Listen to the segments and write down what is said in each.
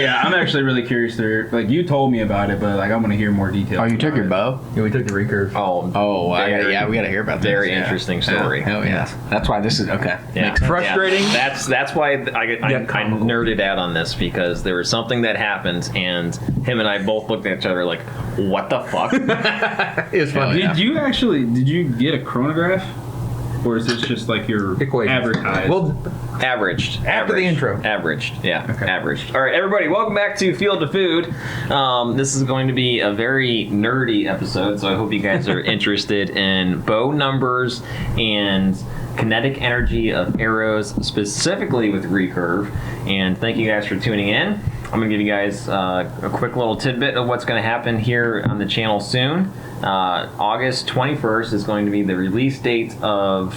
Yeah, I'm actually really curious there. Like, you told me about it, but like, I want to hear more details. Oh, you took your bow? Yeah, we took the recurve. Yeah, we got to hear about this. Very interesting story. Oh, yeah. That's why this is okay. Yeah. Frustrating. Yeah. That's why I nerded out on this, because there was something that happened, and him and I both looked at each other like, "What the fuck?" It was funny. Did you get a chronograph? Or is this just like your equation advertised? Well, Averaged. After the intro. Averaged. Yeah. Okay. Averaged. All right, everybody, welcome back to Field to Food. This is going to be a very nerdy episode, so I hope you guys are interested in bow numbers and kinetic energy of arrows, specifically with recurve. And thank you guys for tuning in. I'm going to give you guys a quick little tidbit of what's going to happen here on the channel soon. August 21st is going to be the release date of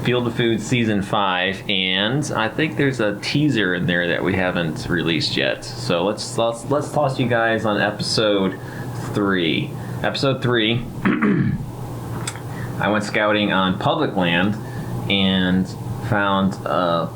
Field to Food Season 5, and I think there's a teaser in there that we haven't released yet. So let's toss you guys on episode 3. Episode 3, I went scouting on public land and found a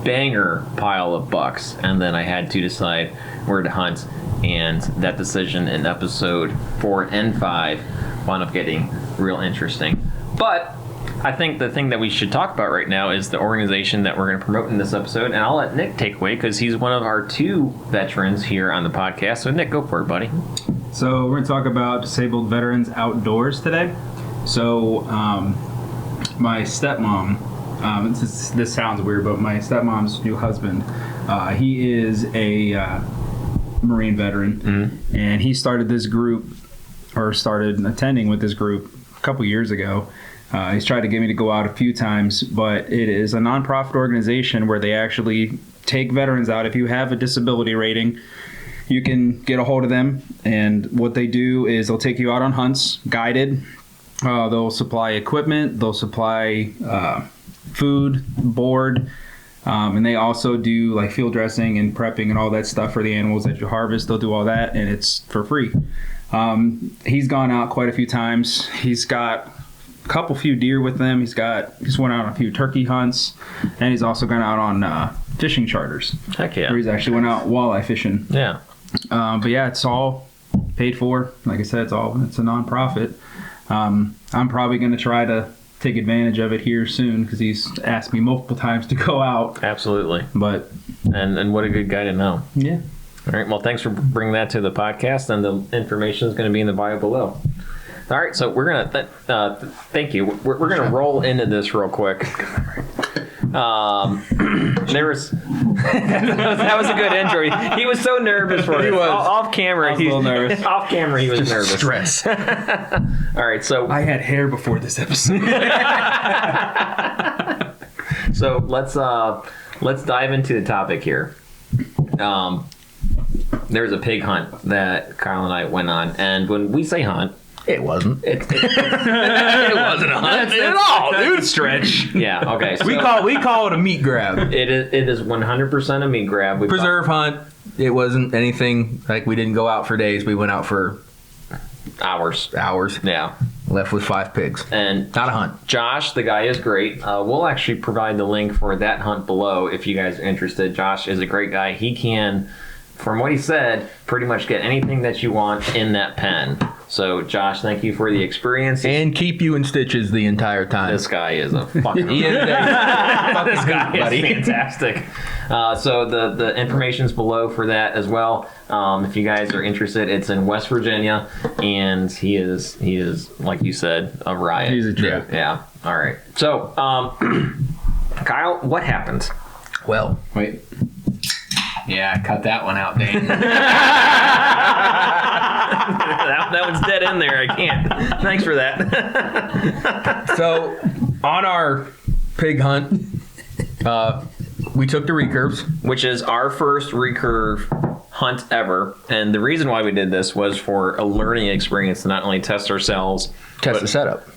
banger pile of bucks, and then I had to decide where to hunt, and that decision in episode 4 and 5 wound up getting real interesting. But I think the thing that we should talk about right now is the organization that we're going to promote in this episode, and I'll let Nick take away because he's one of our 2 veterans here on the podcast. So Nick, go for it, buddy. So we're going to talk about Disabled Veterans Outdoors today. So my stepmom, this sounds weird, but my stepmom's new husband, he is a Marine veteran, and he started this group, or started attending with this group a couple years ago. He's tried to get me to go out a few times, but it is a nonprofit organization where they actually take veterans out. If you have a disability rating, you can get a hold of them, and what they do is they'll take you out on hunts, guided. They'll supply equipment, they'll supply food, board, and they also do like field dressing and prepping and all that stuff for the animals that you harvest. They'll do all that, and it's for free. He's gone out quite a few times. He's got a few deer with them. He's went out on a few turkey hunts, and he's also gone out on fishing charters. Heck yeah. Where he's actually went out walleye fishing. Yeah. But yeah, it's all paid for. Like I said, it's a nonprofit. I'm probably going to try to take advantage of it here soon because he's asked me multiple times to go out. Absolutely. But and what a good guy to know. Yeah. All right. Well, thanks for bringing that to the podcast, and the information is going to be in the bio below. All right, so we're gonna thank you. We're gonna roll into this real quick. There was that was a good intro. He was so nervous for it. He was off camera. He's a little nervous. Off camera, he was just nervous. stress. All right, so I had hair before this episode. so let's dive into the topic here. There was a pig hunt that Kyle and I went on, and when we say hunt, It wasn't. it It wasn't a hunt at all, dude. Stretch. yeah, okay. So We call it a meat grab. it is 100% a meat grab. We Preserve hunt. It wasn't anything like we didn't go out for days. We went out for hours. Yeah. Left with 5 pigs. And Not a hunt. Josh, the guy is great. We'll actually provide the link for that hunt below if you guys are interested. Josh is a great guy. He can, from what he said, pretty much get anything that you want in that pen. So, Josh, thank you for the experience. And keep you in stitches the entire time. This guy is a fucking... He is a this guy buddy. is fantastic. So the information's below for that as well. If you guys are interested, it's in West Virginia, and he is like you said, a riot. He's a trip. Yeah. All right. So, Kyle, what happened? Well, Wait. yeah, cut that one out, Dane. that one's dead in there. I can't. Thanks for that. So, on our pig hunt, we took the recurves. Which is our first recurve hunt ever. And the reason why we did this was for a learning experience to not only test ourselves, Test the setup.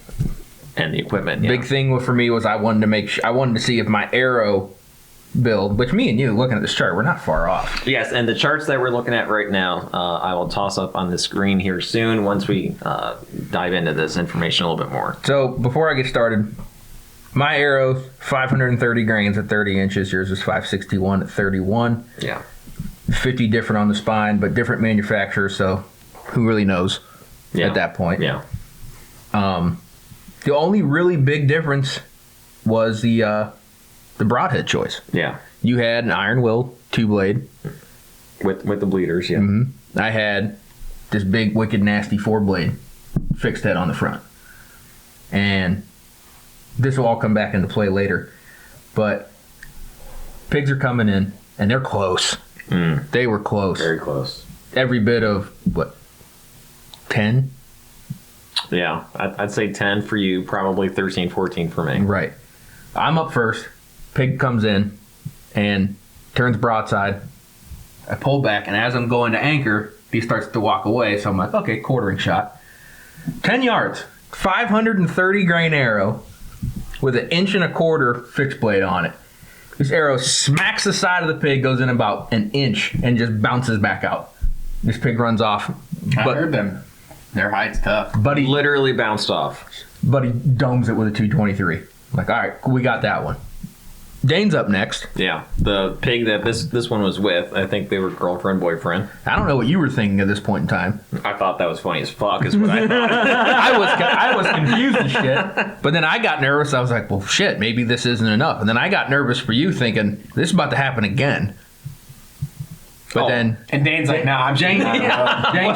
and the equipment. Yeah. Big thing for me was I wanted to see if my arrow build, which me and you looking at this chart, we're not far off. Yes, and the charts that we're looking at right now, I will toss up on the screen here soon once we dive into this information a little bit more. So before I get started, my arrow 530 grains at 30 inches. Yours is 561 at 31. Yeah. 50 different on the spine, but different manufacturers, so who really knows at that point. Yeah. The only really big difference was the broadhead choice. Yeah. You had an iron will 2-blade. With the bleeders, yeah. Mm-hmm. I had this big, wicked, nasty 4-blade fixed head on the front. And this will all come back into play later. But pigs are coming in, and they're close. They were close. Very close. Every bit of, 10? Yeah, I'd say 10 for you, probably 13, 14 for me. Right. I'm up first. Pig comes in and turns broadside. I pull back, and as I'm going to anchor, he starts to walk away. So I'm like, okay, quartering shot. 10 yards, 530 grain arrow with an 1.25 inch fixed blade on it. This arrow smacks the side of the pig, goes in about an inch, and just bounces back out. This pig runs off. I heard them. Their hide's tough. But he Literally bounced off. domes it with a 223. I'm like, all right, we got that one. Dane's up next. Yeah, the pig that this one was with, I think they were girlfriend, boyfriend. I don't know what you were thinking at this point in time. I thought that was funny as fuck, is what I thought. I was confused as shit. But then I got nervous. I was like, well, shit, maybe this isn't enough. And then I got nervous for you, thinking this is about to happen again. But then And Dane's like, nah, I'm Jane, Jane.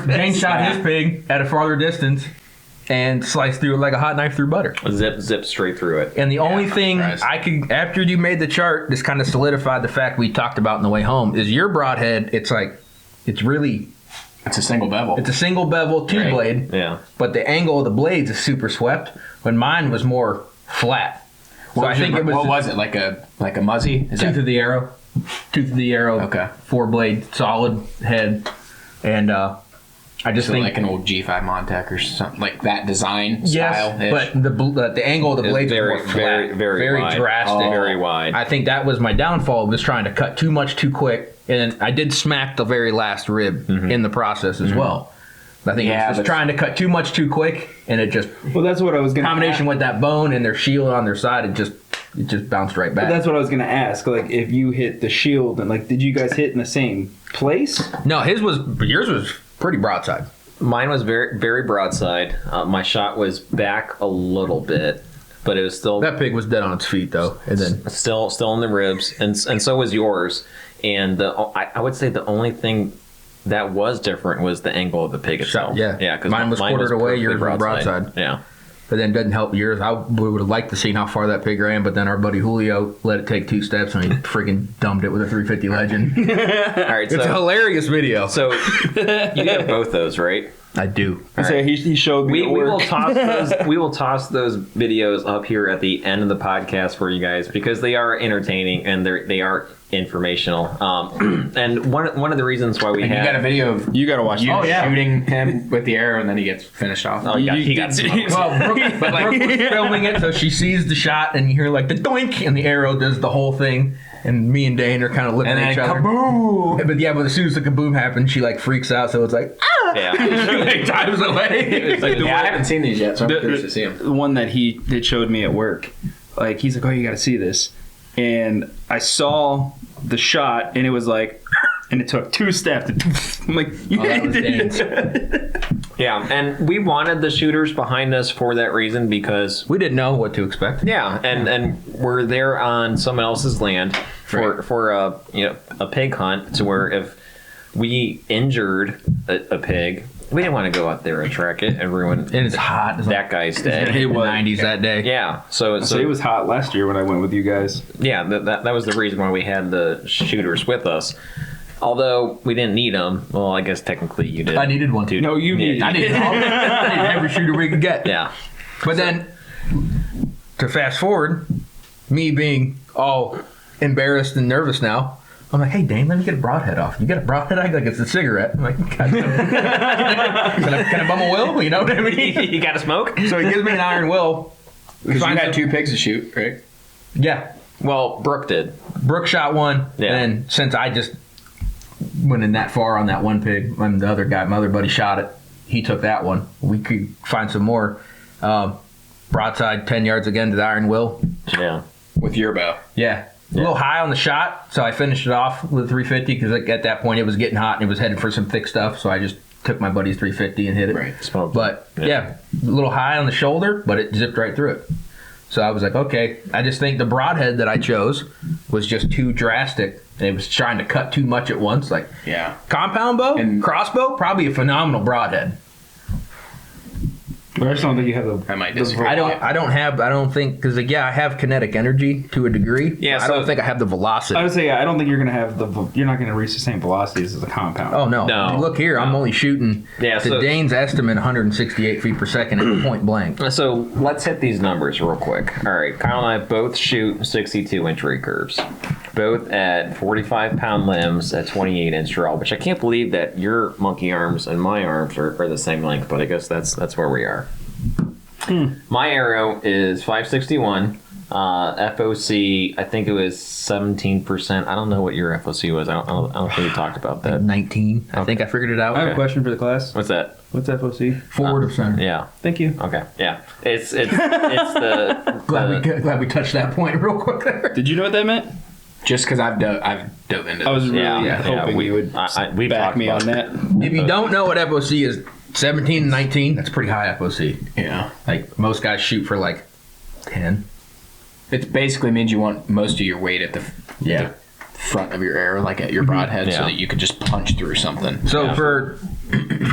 Jane shot his pig at a farther distance and sliced through it like a hot knife through butter. Zip straight through it. And the only thing surprised. I could, after you made the chart, this kind of solidified the fact we talked about on the way home, is your broadhead, it's really, It's a single bevel. it's a single bevel 2-blade, Yeah. but the angle of the blades is super swept, when mine was more flat. So I think it was What was it? Like a muzzy? Is tooth of the arrow. Tooth of the arrow. Okay. 4-blade, solid head. And I just so think... like an old G5 Montec or something like that design Yes, style. but the angle of the It's blades very, was more flat, very wide. drastic, Very wide. I think that was my downfall, was trying to cut too much too quick, and I did smack the very last rib in the process as well. I think Yeah, it was just trying to cut too much too quick, and it just Well, that's what I was gonna combination with that bone and their shield on their side, it just bounced right back. That's what I was gonna ask. Like, if you hit the shield, and like, did you guys hit in the same place? No, yours was pretty broadside. Mine was very, very broadside. My shot was back a little bit, but it was still That pig was dead on its feet though, and then still in the ribs, and so was yours. And I would say the only thing that was different was the angle of the pig itself. yeah. because Mine was quartered away, perfectly yours was broadside. Yeah. but then doesn't help yours. I would have liked to see how far that pig ran, but then our buddy Julio let it take 2 steps and he freaking dumped it with a 350 Legend. All right. It's a hilarious video. So you have both those, right? I do. So he showed me. We will toss those. We will toss those videos up here at the end of the podcast for you guys because they are entertaining and they are informational. And one of the reasons why we And you got a video of You gotta watch. you that. shooting him with the arrow, and then he gets finished off. Oh, he got smoked. Well, Brooke, but like Brooke was filming it, so she sees the shot, and you hear like the doink, and the arrow does the whole thing, and me and Dane are kind of looking And at then each other. kaboom! But as soon as the kaboom happens, she like freaks out, so it's like Yeah. like dives away. It's like the Yeah, I haven't seen these yet, so I'm curious to see them. The one that he showed me at work, like he's like, "Oh, you got to see this," and I saw the shot, and it was like, and it took 2 steps. I'm like, "You that was did Dane's. it." Yeah, and we wanted the shooters behind us for that reason because We didn't know what to expect. yeah, and we're there on someone else's land for a pig hunt to where if we injured a pig, we didn't want to go out there and track it and ruin And it's hot. It's that guy's day. it was 90s that day. Yeah, so So it was hot last year when I went with you guys. yeah, that was the reason why we had the shooters with us. Although we didn't need them. Well, I guess technically you did. I needed one too. No, you need. I needed every shooter we could get. Yeah. But then, to fast forward, me being all embarrassed and nervous now, I'm like, hey, Dane, let me get a broadhead off. You got a broadhead? I like it's a cigarette. I'm like, can I bum a will? You know what I mean? You got to smoke? So he gives me an iron will. Because you Find had some- 2 pigs to shoot, right? Yeah. Well, Brooke did. Brooke shot one. Yeah. And since I just went in that far on that one pig, and the other guy, my other buddy, shot it, he took that one. We could find some more. Broadside, 10 yards again to the iron will. Yeah. With your bow. Yeah. a little high on the shot, so I finished it off with 350 because at that point it was getting hot and it was headed for some thick stuff. So I just took my buddy's 350 and hit it. Right. Smoked. But yeah, a little high on the shoulder, but it zipped right through it. So I was like, okay. I just think the broadhead that I chose was just too drastic. It was trying to cut too much at once. Like Yeah. compound bow and crossbow, probably a phenomenal broadhead. But I just don't think you have the. I might disagree. I don't think because I have kinetic energy to a degree. Yeah, I don't think I have the velocity. I would say I don't think you're gonna have you're not gonna reach the same velocities as a compound. Oh no! No. Look here, I'm only shooting Yeah, to so- Dane's estimate 168 feet per second at point blank. So let's hit these numbers real quick. All right, Kyle and I both shoot 62-inch recurves, both at 45-pound limbs at 28-inch draw, which I can't believe that your monkey arms and my arms are the same length, but I guess that's where we are. My arrow is 561. FOC, I think it was 17%. I don't know what your FOC was. I don't think we talked about that. 19. I think I figured it out. I have a question for the class. What's that? What's FOC? Forward of center. Yeah. Thank you. Okay. Yeah. It's the Glad we touched that point real quick there. Did you know what that meant? Just because I've dove into I was this. really hoping you would we've back talked me on about that. If you don't know what FOC is, 17 and 19, that's pretty high FOC. Yeah. Like most guys shoot for like 10. It basically means you want most of your weight at the front of your arrow, like at your broadhead, so Yeah. that you could just punch through something. So for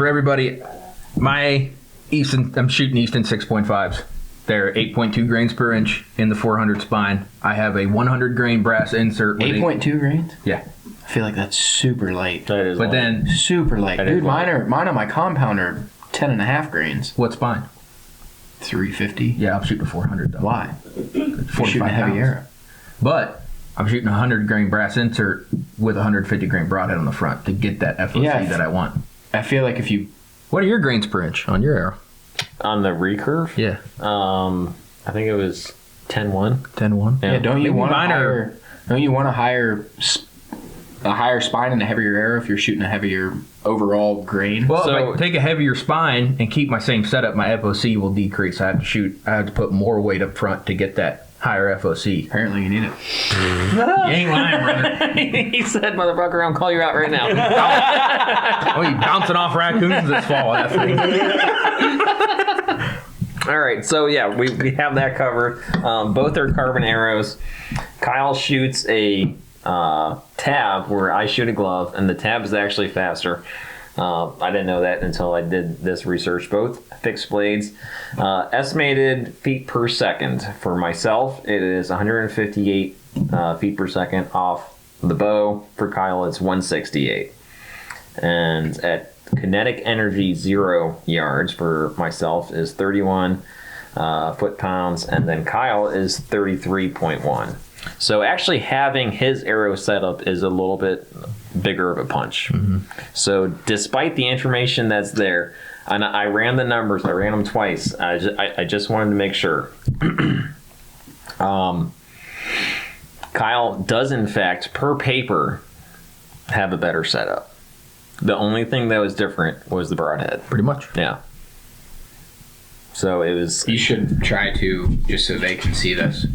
everybody, I'm shooting Easton 6.5s. They're 8.2 grains per inch in the 400 spine. I have a 100 grain brass insert. With 8.2 grains? Yeah. I feel like that's super light. That is But light. then, Super light. That is Dude, light. mine on my compound are 10.5 grains. what spine? 350. Yeah, I'm shooting a 400 though. Why? 45 Shooting a heavy pounds. arrow. But I'm shooting a 100 grain brass insert with a 150 grain broadhead on the front to get that FOC Yeah. that I want. I feel like if you What are your grains per inch on your arrow? on the recurve, Yeah, I think it was 10-1. 10-1. Yeah. don't you Maybe want mine a higher spine and a heavier arrow if you're shooting a heavier overall grain? Well, So- if I take a heavier spine and keep my same setup, my FOC will decrease. I have to put more weight up front to get that higher FOC. Apparently you need it. You ain't lying, brother. He said, "Motherfucker, I'll call you out right now." Oh, you bouncing off raccoons this fall, that thing. All right, so yeah, we have that covered. Both are carbon arrows. Kyle shoots a tab where I shoot a glove, and the tab is actually faster. I didn't know that until I did this research. Both fixed blades. Estimated feet per second. For myself, it is 158 feet per second off the bow. For Kyle, it's 168. And at kinetic energy 0 yards for myself is 31 foot-pounds, and then Kyle is 33.1. So actually having his arrow setup is a little bit bigger of a punch. So despite the information that's there, and I ran the numbers, I ran them twice. I just wanted to make sure. Kyle does in fact, per paper, have a better setup. The only thing that was different was the broadhead. Pretty much. Yeah. So it was. You should try to, just so they can see this,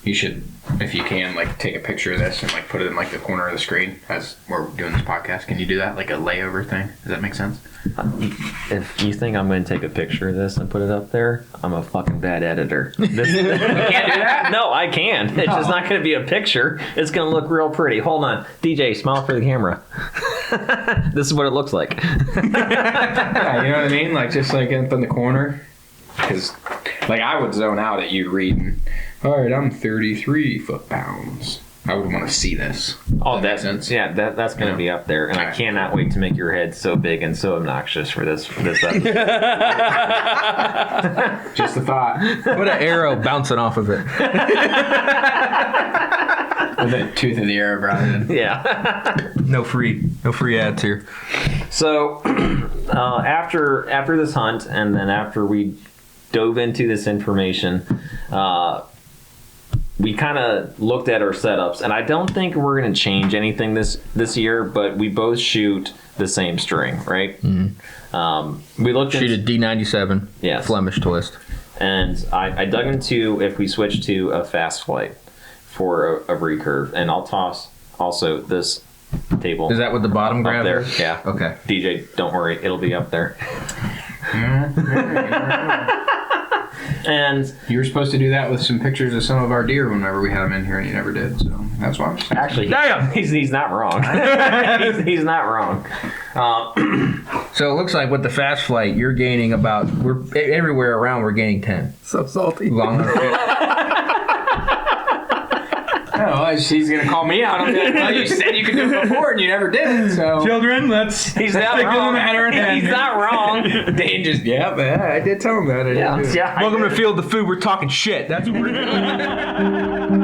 you should, if you can, like take a picture of this and like put it in like the corner of the screen as we're doing this podcast. Can you do that? Like a layover thing? Does that make sense? If you think I'm going to take a picture of this and put it up there, I'm a fucking bad editor. You can't do that? No, I can. It's just not going to be a picture. It's going to look real pretty. Hold on. DJ, smile for the camera. This is what it looks like. Yeah, you know what I mean? Like just like up in the corner. Because like I would zone out at you reading, all right, I'm 33 foot-pounds. I would want to see this. Oh, Does that make sense? Yeah, that's going to be up there, and I cannot wait to make your head so big and so obnoxious for this episode. Just a thought. Put an arrow bouncing off of it. With the tooth of the arrow brought in. Yeah. No free ads here. So after this hunt, and then after we dove into this information, we kind of looked at our setups, and I don't think we're going to change anything this year, but we both shoot the same string, right? Mm-hmm. We looked Shoot a D97. Yes. Flemish twist. and I dug into if we switch to a fast flight for a recurve, and I'll toss also this table Is that what the bottom up grab there. is? Yeah. Okay. DJ, don't worry, it'll be up there. And You were supposed to do that with some pictures of some of our deer whenever we had them in here, and you never did. So that's why I'm just actually, he's not wrong. he's not wrong. So it looks like with the fast flight, you're gaining we're everywhere around. We're gaining 10. So salty. Long Oh, she's gonna call me out. I'm like, well, you said you could do it before, and you never did it. So Children, let's He's not stick to the wrong. matter at hand. He's not wrong. Dane just, I did tell him that. I didn't do it. Yeah. Welcome to Field the Food. We're talking shit. That's what we're doing.